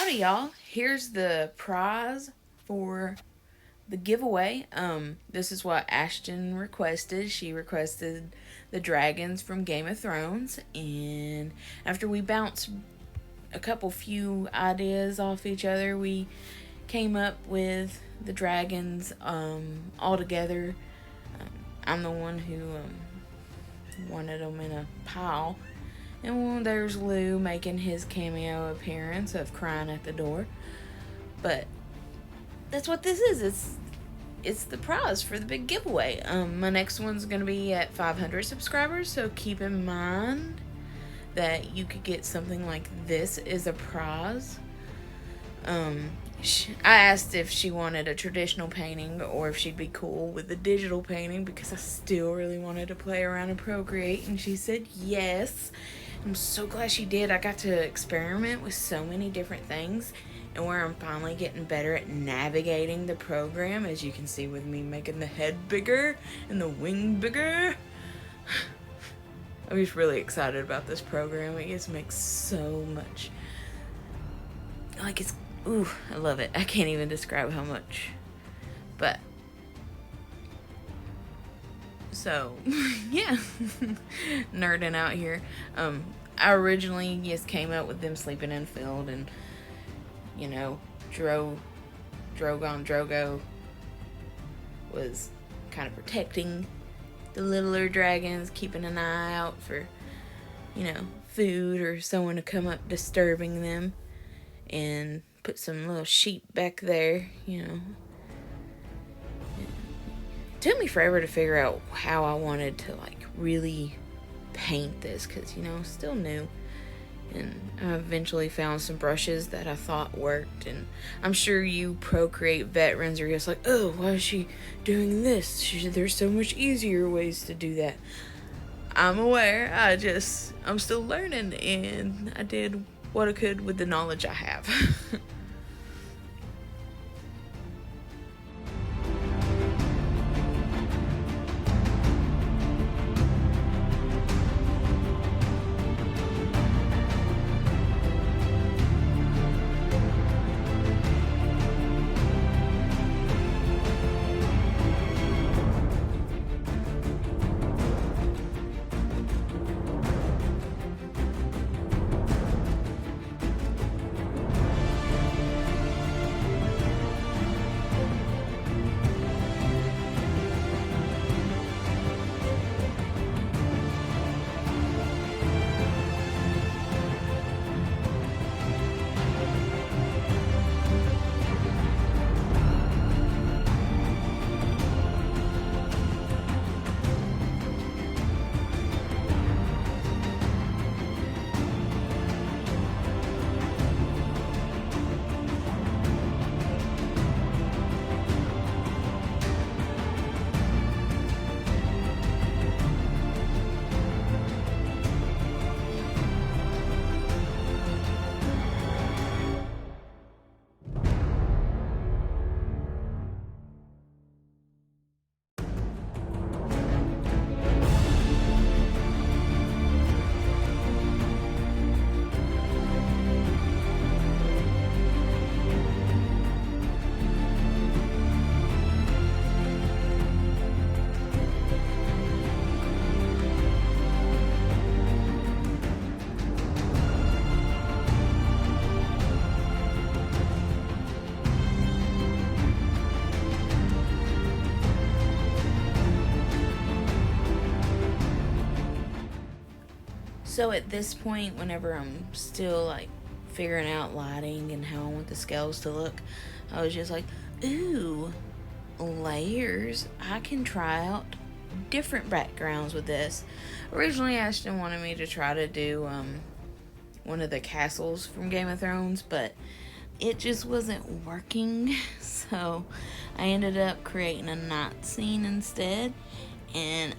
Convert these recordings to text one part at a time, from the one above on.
Howdy, y'all. Here's the prize for the giveaway. This is what Ashton requested. She requested the dragons from Game of Thrones, and after we bounced a few ideas off each other, we came up with the dragons all together. I'm the one who wanted them in a pile. And there's Lou making his cameo appearance of crying at the door. But that's what this is. It's the prize for the big giveaway. My next one's gonna be at 500 subscribers, so keep in mind that you could get something like this as a prize. I asked if she wanted a traditional painting or if she'd be cool with the digital painting because I still really wanted to play around and Procreate, and she said yes. I'm so glad she did. I got to experiment with so many different things, and where I'm finally getting better at navigating the program, as you can see with me making the head bigger and the wing bigger. I'm just really excited about this program. It just makes so much, ooh, I love it. I can't even describe how much. But so yeah. Nerding out here. I originally just came up with them sleeping in field, and Drogon Drogo was kind of protecting the littler dragons, keeping an eye out for food or someone to come up disturbing them, and put some little sheep back there. It took me forever to figure out how I wanted to really paint this, because still new, and I eventually found some brushes that I thought worked. And I'm sure you Procreate veterans are just like, oh, why is she doing this? There's so much easier ways to do that. I'm aware. I'm still learning, and I did what I could with the knowledge I have. So at this point, whenever I'm still figuring out lighting and how I want the scales to look, I was just like, ooh, layers. I can try out different backgrounds with this. Originally, Ashton wanted me to try to do one of the castles from Game of Thrones, but it just wasn't working. So I ended up creating a night scene instead, and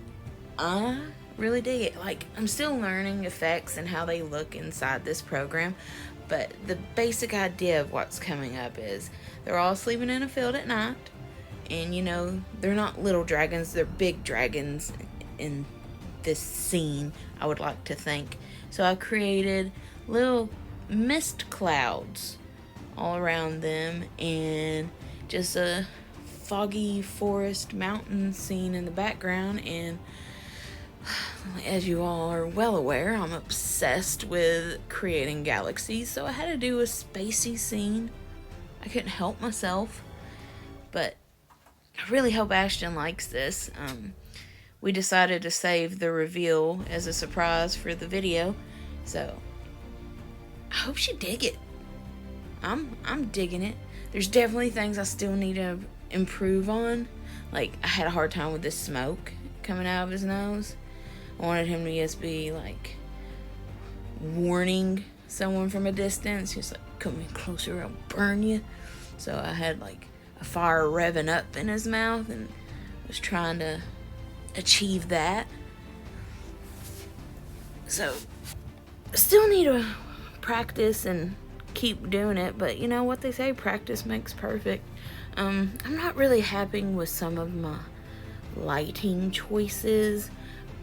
I really dig it. I'm still learning effects and how they look inside this program, but the basic idea of what's coming up is they're all sleeping in a field at night, and they're not little dragons, they're big dragons in this scene, I would like to think. So I created little mist clouds all around them, and just a foggy forest mountain scene in the background. And as you all are well aware, I'm obsessed with creating galaxies, so I had to do a spacey scene. I couldn't help myself, but I really hope Ashton likes this. We decided to save the reveal as a surprise for the video, so I hope she dig it. I'm digging it. There's definitely things I still need to improve on. Like, I had a hard time with the smoke coming out of his nose. I wanted him to just be like warning someone from a distance, just like, come in closer, I'll burn you. So I had like a fire revving up in his mouth and was trying to achieve that. So still need to practice and keep doing it, but you know what they say, practice makes perfect. I'm not really happy with some of my lighting choices,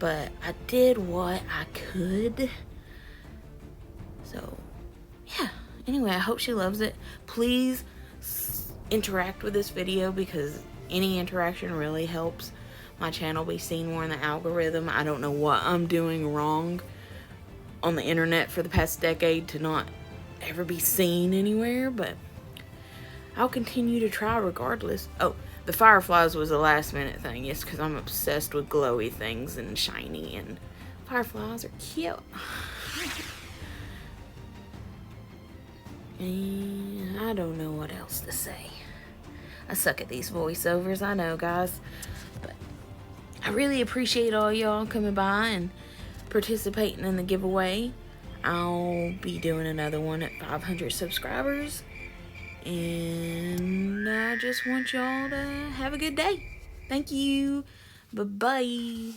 but I did what I could. So yeah, anyway, I hope she loves it. Please interact with this video, because any interaction really helps my channel be seen more in the algorithm. I don't know what I'm doing wrong on the internet for the past decade to not ever be seen anywhere, but I'll continue to try regardless. Oh, the fireflies was a last minute thing. Yes, because I'm obsessed with glowy things and shiny, and fireflies are cute. And I don't know what else to say. I suck at these voiceovers, I know, guys. But I really appreciate all y'all coming by and participating in the giveaway. I'll be doing another one at 500 subscribers. And I just want y'all to have a good day. Thank you. Bye-bye.